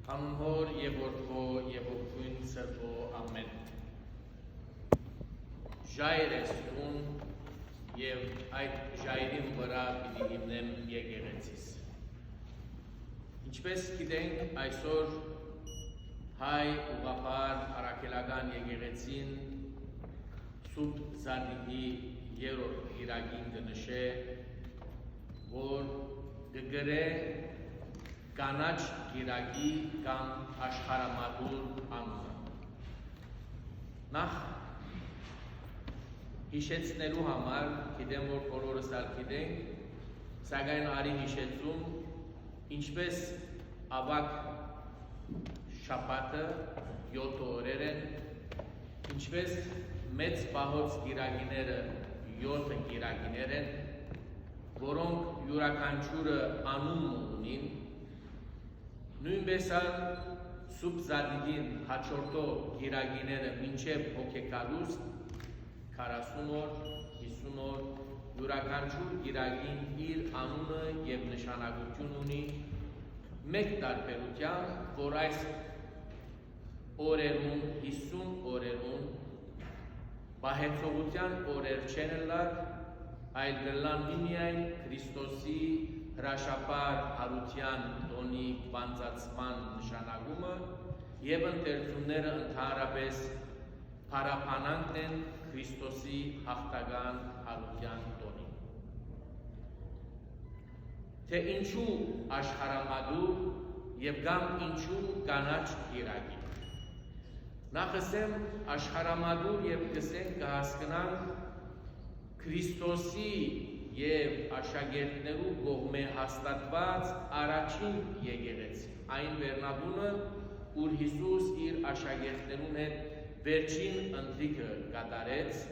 Անհոր եւ որդվո եւ օգուն սրբո ամեն։ Ժայր ես ուն եւ այդ ժայրին վրա պիտի հիմնեմ եկեղեցիս։ Ինչպես գիտենք, այսօր հայ ուղղափառ առաքելական եկեղեցին Սուրբ Զարդիկի երրորդ գիրագին կնշե, որ կգրե կանաչ գիրագի կամ աշխարհամատուր անունը։ Նախ հիշեցնելու համար, գիտեմ որ բոլորս ալ գիտենք, սակայն արի հիշեցում, ինչպես ավակ շաբաթը 7 օրեր են, ինչպես մեծ պահոց գիրագիները 7 գիրագիներ են, որոնք յուրաքանչյուրը անուն ունին, նույնպես Սուրբ Զարդիկին հաջորդող գիրագիները մինչև հոգեկալուստ 40 օր, 50 օր, յուրաքանչյուր գիրագին իր անունը և նշանակություն ունի, մեկ տարբերությամբ, որ այս օրերուն, 50 օրերուն, բահեցողության օրեր չեն ելար, այլ գլան միայն Քրիստոսի հրաշապար հարության տոնի բանձացման նշանակումը և ընթերցումները ընդհանրապես փարապանանքն են Քրիստոսի հաղթական հարության տոնին։ Թե ինչու աշխարհամատուր և կամ ինչու կանաչ գիրագի։ Նախ ասեմ աշխարհամատուր և կսենք կհասկնանք Քրիստոսի և աշակերտներու կողմէ հաստատված առաջին եկեղեցի, այն վերնագունը, ուր Հիսուս իր աշակերտներուն հետ վերջին ընթրիքը կատարեց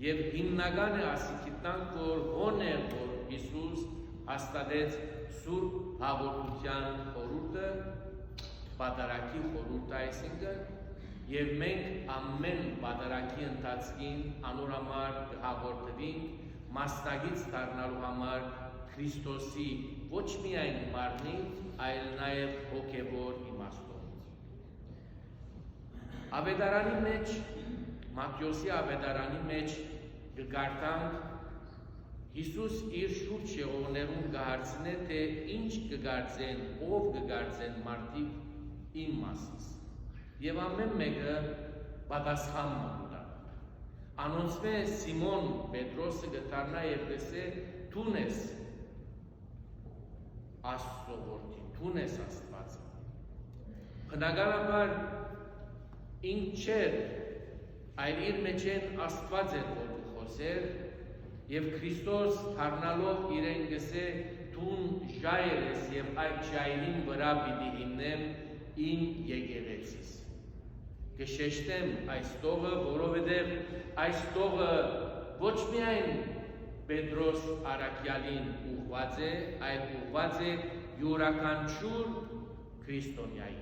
և հիմնական է ասիկիտնանք, որ հոն է, որ Հիսուս հաստատեց Սուրբ հաղորդության խորհուրդը, պատարագի խորհուրդը այսինքն, և մենք ամեն պատարագի ընթացքին անոր համար կհաղորդվենք մասնագից դառնալու համար Քրիստոսի ոչ միայն մարմնի, այլ նաև հոգևոր իմաստով։ Ավետարանի մեջ, Մատթեոսի ավետարանի մեջ կգարտանք Հիսուս իր շուրջ եղողներուն կհարցնե, թե ինչ կգարձեն, ով կգարձեն մարդիկ իմ մասից։ Եվ ամեն մեկը պատասխան մտա։ Անոնցմե Սիմոն Պետրոսը գտարնա և կսե «Տուն ես Աստծո որդի, տուն ես Աստվածը»։ Բնականաբար ինք չէր, այլ իր մեջ են Աստված էր, որ խոսեր, և Քրիստոս դառնալով իրեն կսե «Տուն ժայր ես և այդ ժայրին վրա պիտի հիմնեմ իմ եկեղեցիս»։ Կշեշտեմ այս տողը, որովհետև այս տողը ոչ միայն Պետրոս առաքյալին ուղղված է, այլ ուղղված է յուրաքանչյուր քրիստոնյայի,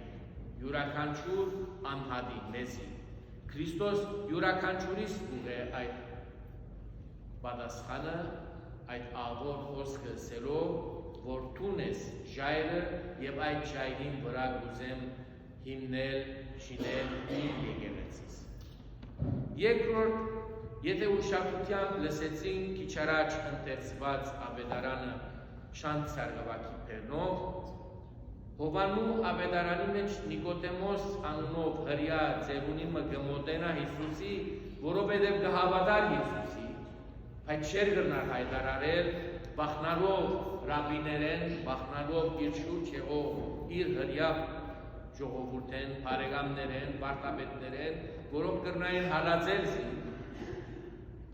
յուրաքանչյուր անհատի մեզի։ Քրիստոս յուրաքանչյուրիս ուղղ է այդ պատասխանը, այդ աղոր խոսքը սելով, որ տուն ես ժայրը և այդ ժայրին վրա կուզեմ հիմնել, շինել իմ եկեղեցիս։ Երկրորդ, եթե ուշադրությամբ լսեցին քիչ առաջ ընթերցված ավետարանը Շանթ Սարգսակի բերնով, Հովանու ավետարանի մեջ Նիկոդեմոս անունով հրյա ծերունի մը կմոտենա Հիսուսի, որովհետև կհավատար Հիսուսի, բայց չէր գնար հայտարարել, բախնալով ռաբիներեն, բախնալով իր շուրջ եղող իր հրյա ժողովուրդեն, բարեկամներեն, վարդապետներեն, որոնք կրնային հալածել զին,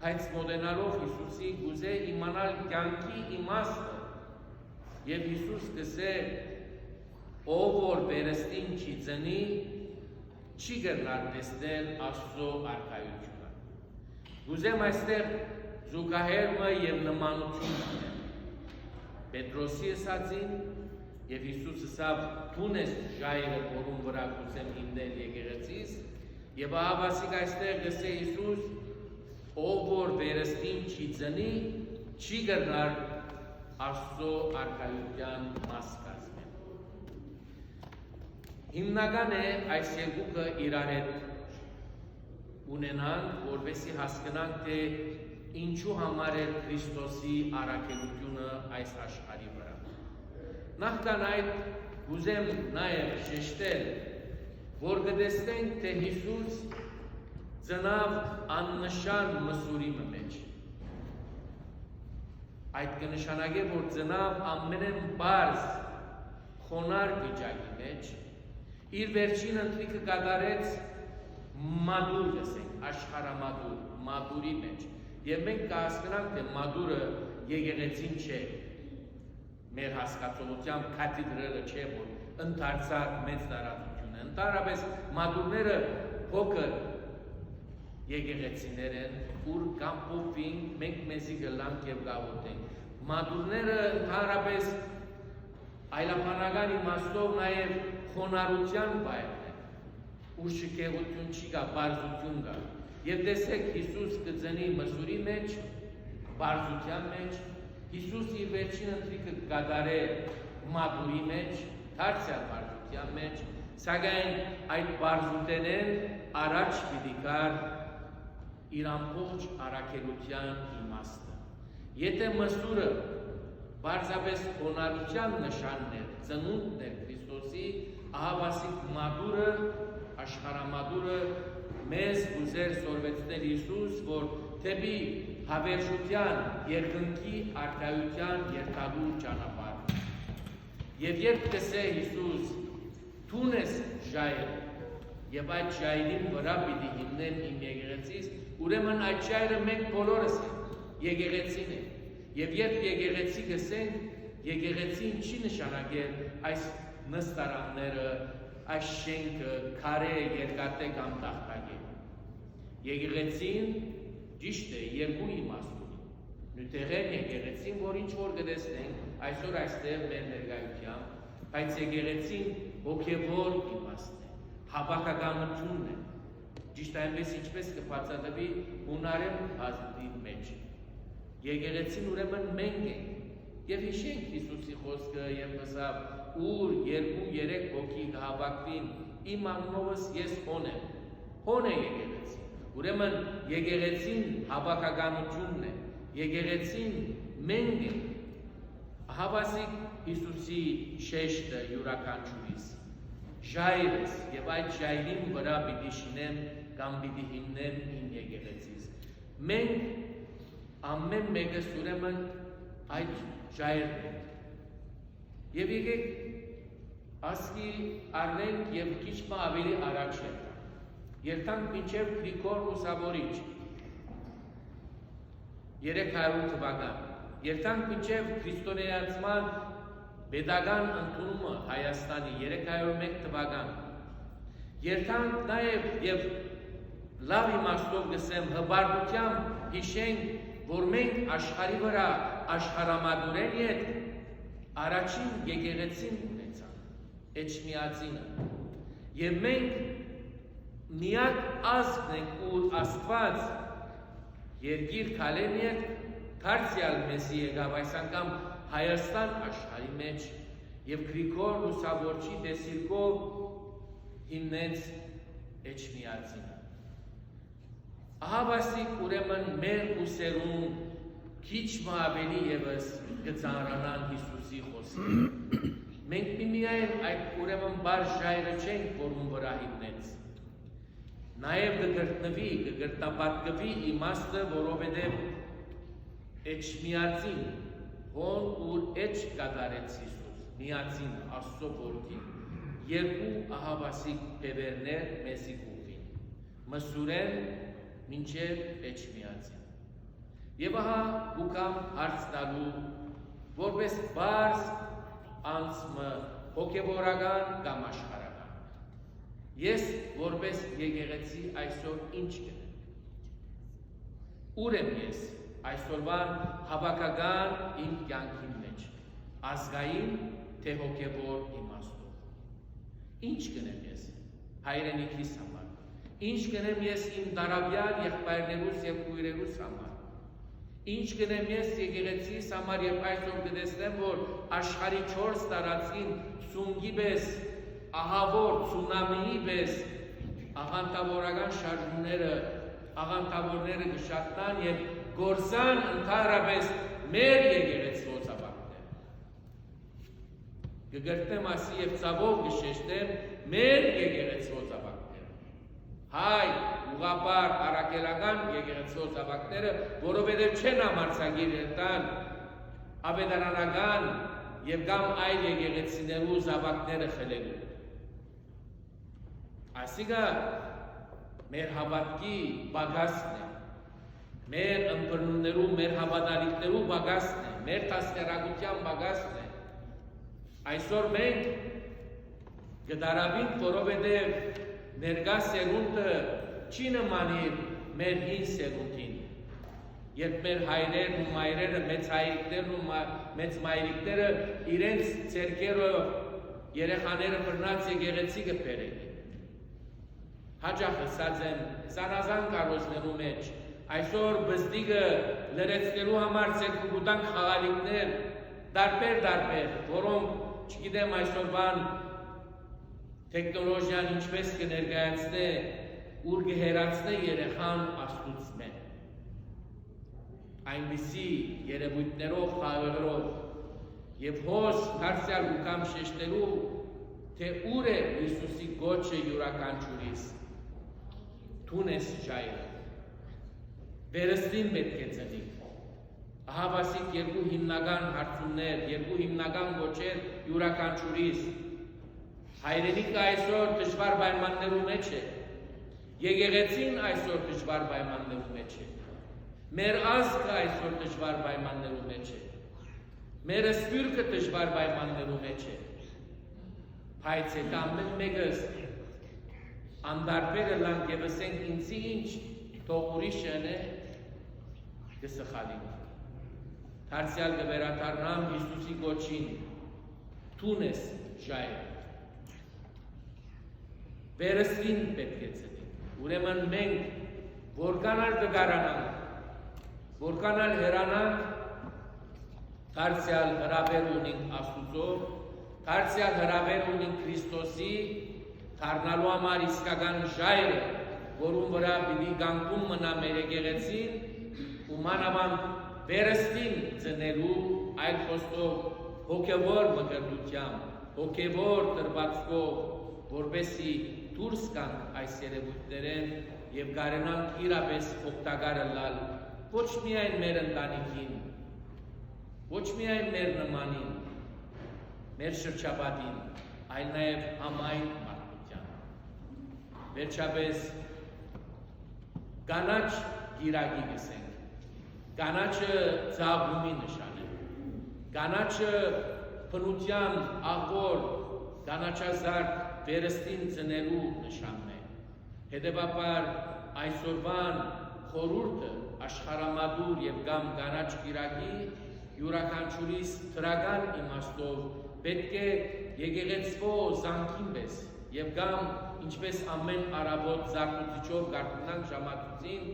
բայց մոտենալով Հիսուսի գուզե իմանալ կյանքի իմաստը, և Հիսուս կսե, ով որ վերստին չի ծնի, չի կրնար տեսնել Աստծո արքայությունը։ Գուզեմ այստեղ զուգահեռը և նմանություն ունեմ։ Պետրոսի ասածին և Հիսուս ասավ «Տուն ես ժայրը, որում վրա կուզեմ հիմնել եկեղեցիս» և ահավասիկ այստեղ գսե Հիսուս «Ով որ վերստին չի ծնի, չի կրնար Աստծո արքայության մաս կազմել»։ Հիմնական է այս երկուքը իրար հետ ունենանք, որպեսզի հասկանանք, թե ինչու համար է Քրիստոսի առաքելությունը այս աշխարհի վրա։ Նախքան այդ ուզեմ նաև շեշտել, որ կտեսնենք, թե Հիսուս ծնավ աննշան մսուրի մեջ։ Այդ կնշանակե, որ ծնավ ամենեն բարձ խոնար վիճակի մեջ, իր վերջին ընթրիքը կատարեց մադուր, ասենք, աշխարհամադուր, մադուրի մեջ։ Եվ մենք կհասկանանք, թե մադուրը եկեղեցին չէ, մեր հասկացողությամբ կաթեդրալը չէ, որ ընդարձակ մեծ տարածություն է։ Ընդհանրապես մադուրները փոքր եկեղեցիներ են, ուր կամ փոփին մենք մեզի գլանք եւ գաղութենք։ Մադուրները ընդհանրապես այլաբանական իմաստով նաև խոնարհության բայն են, ուր շքեղություն չի կա, բարձություն կա։ Եվ տեսեք, Հիսուս կծնի մսուրի մեջ, բարձության մեջ, Հիսուս իր վերջին ընթրիքը կկատարե մադուրի մեջ, դարձյալ բարձության մեջ, սակայն այդ բարձուտենեն առաջ պիտի գար իր ամբողջ առաքելության իմաստը։ Եթե մսուրը բարձրապես խոնարհության նշանն էր, ծնունդն էր Քրիստոսի, ահավասիկ մադուրը, աշխարհամադուրը մեզ ուզեր սորվեցնել Հիսուս, որ թեպի հավերժության, երկնքի արդարության երթալու ճանապարհ։ Եվ երբ տեսե Հիսուս դուն ես ժայռ, եւ այդ ժայռին վրա պիտի հիմնեմ իմ եկեղեցիս, ուրեմն այդ ժայռը մենք բոլորս ենք, եկեղեցին է։ Եվ երբ եկեղեցի գսենք, եկեղեցին չի նշանակել այս նստարանները, այս շենքը, քարե, երկաթե կամ տախտակե։ Եկեղեցին ճիշտ է, երկու իմաստ ունի։ Նյութեղեն եկեղեցին, որ ինչ որ կտեսնենք, այսօր այստեղ մեր ներկայությամբ, բայց եկեղեցին հոգևոր իմաստն է, հավաքականությունն է։ Ճիշտ այնպես ինչպես կբացատրվի հունարեն ազգի մեջ։ Եկեղեցին ուրեմն մենք ենք եւ հիշենք Հիսուսի խոսքը եւ ասավ ուր 2-3 հոգի կհավաքվին իմ անունովս ես հոն է եկեղեցին ուրեմն եկեղեցին հավաքականությունն է եկեղեցին մենք ենք հավասիկ Հիսուսի շեշտը յուրաքանչյուրիս ժայռս եւ այդ ժայռին վրա պիտի շինեմ կամ պիտի հիմնեմ իմ եկեղեցիս մենք ամեն մեկս ուրեմն այդ ժայռն է։ Եվ եկեք ասկի առնենք և քիչ ավելի առաջ երթանք մինչև Գրիգոր Լուսավորիչ 300 թվական, երթանք մինչև քրիստոնեացման պետական ընդունումը Հայաստանի 301 թվական, երթանք նաև և լավ իմաստով գսեմ հբարդությամբ հիշենք որ մենք աշխարհի վրա աշխարհամադուրեն հետ առաջին եկեղեցին ունեցանք, Էջմիածինը, եւ մենք միակ ազգն ենք ու Աստված երկիր քալեն հետ դարձյալ մեզի եկավ այս անգամ Հայաստան աշխարհի մեջ եւ Գրիգոր Լուսավորչի դեսիլկով հիմնեց Էջմիածինը։ Ահավասիկ ուրեմն մեր ուսերուն քիչ ավելի եւս կծանրանան Հիսուսի խոսքը։ Մենք միայն այդ ուրեմն բարձ ժայռը չենք, որում վրա հիմնեց։ Նաեւ կգրտնապատկվի իմաստը, որովհետեւ Էջմիածին, հոն ուր էջ կատարեց Հիսուս, միածին Աստծո որդին, երկու ահավասիկ բևերներ մեզի կուղին, մսուրեն մինչև Էջմիածին։ Եվ ահա ուկամ հարց տալու, որպես բարձ անցմը հոգևորական կամ աշխարհական։ Ես որպես եկեղեցի այսօր ինչ կնեմ։ Ուր եմ ես այսօրվան հավաքական իմ կյանքի մեջ, ազգային թե հոգևոր իմաստով։ Ինչ կնեմ ես հայրենիքիս համար։ Ինչ կնեմ ես իմ դարավյալ եղբայրներուս և քույրերուս համար։ Ինչ կնեմ ես եկեղեցիս համար և այսօր կտեսնեմ, որ աշխարհի 4 տարածքին սունգի պես ահավոր ցունամիի պես աղանդավորական աղանդավորները կշատնան եւ գործան ընդհանրապես մեր եկեղեցու զավակները։ Կգրտնեմ ասի եւ ցավով կշեշտեմ մեր եկեղեցու զավակները։ Հայ ուղղապար արաքելական եկեղեցու զավակները, որովհետեւ չեն համարձակիր տան ավետարանական եւ կամ այլ եկեղեցիներու զավակները խլելու։ Այսինքն մեր հավատքի բագասն է, մեր ըմբռնումներու, մեր հավատալիքներու բագասն է, մեր տասներագության բագասն է։ Այսօր մենք գդարավինք, որովհետև ներկա սերունդը չի նմանիր մեր հին սերունդին։ Երբ մեր հայրերն ու մայրերը, մեծ հայրիկներն ու մեծ մայրիկները իրենց ցերկերով երեխաները բռնած եկեղեցի կբերեն։ Հաջախ ասած եմ, զանազան կարոզներու մեջ, այսօր բզդիգը լրեցնելու համար ցերկուտան խաղալիքներ, դարբեր, որոնք չգիտեմ այսօրվան տեխնոլոգիան ինչպես կներկայացնե, ուր կհերացնե երեխան աստուծո մեն։ Այնպիսի երևույթներով, խաղերով եւ հոս դարձյալ ուկամ շեշտելու, թե ուր է Հիսուսի գոչը յուրաքանչյուրիս։ Թունես ժայռը, վերստին պետք է ծնի։ Ահավասիկ երկու հիմնական հարցումներ, երկու հիմնական գոչեր յուրաքանչյուրիս։ Հայրենիքը այսօր դժվար պայմաններու մեջ է, եկեղեցին այսօր դժվար պայմաններու մեջ է, մեր ազգը այսօր դժվար պայմաններու մեջ է, մեր սպյուրքը դժվար պայմաններու մեջ է, բայց այդ ամեն մեկս անդարբերը լանք եւ ասենք ինձի ինչ թող ուրիշն է կսխալին։ Դարձյալ կվերադառնամ Հիսուսի գոչին, թունես ժայռ։ Վերստին պետք է ծնի։ Ուրեմն մենք որքանալ կգարանանք, որքանալ հեռանանք, դարձյալ հրավեր ունենք Աստուծո, դարձյալ հրավեր ունենք Քրիստոսի, դառնալու համար իսկական ժայռը, որում վրա պիտի գանկում մնա մեր եկեղեցին, ու մանավանդ վերստին ծնելու այլ խոսքով հոգևոր մկրտությամբ, հոգևոր տրվածքով, որպեսզի դուրս գանք այս երևույթներեն եւ կարենանք իրապես օգտակար լալ ոչ միայն մեր ընտանիքին, ոչ միայն մեր նմանին, մեր շրջապատին, այլ նաեւ համայն մարդկության։ Վերջապես կանաչ գիրակի գսենք, կանաչը ծաղումի նշան է, կանաչը բնության աղոր, կանաչազարդ վերստին ծնելու նշանն է։ Հետևաբար այսօրվան խորհուրդը աշխարհամադուր եւ կամ կանաչ գիրակի յուրաքանչյուրիս դրական իմաստով պետք է եկեղեցվո զանգին պես եւ կամ ինչպես ամեն առավոտ զարթուցիչով գարտնանք ժամացուցին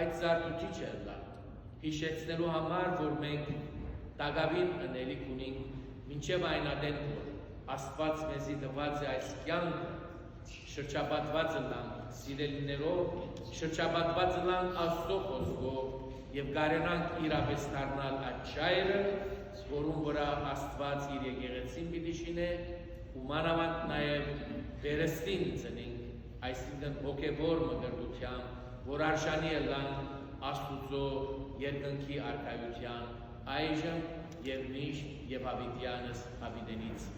այդ զարթուցիչը լա հիշեցնելու համար որ մենք դակավին ընելիք ունենք մինչեւ այնադեն որ Աստված մեզի տված է այս կյանք շրջապատված լանք սիրելիներով շրջապատված լանք Աստծո խոսքով եւ կարենանք իրապես դառնալ այդ ժայռը որում վրա Աստված իր եկեղեցին պիտի շինե ու մանավանդ նաեւ վերստին ծնենք այսինքն հոգեվոր մկրտությամբ որ արժանի է լանք Աստուծո երկնքի արքայության այժմ եւ միշտ եւ հավիտյանս հավիտենից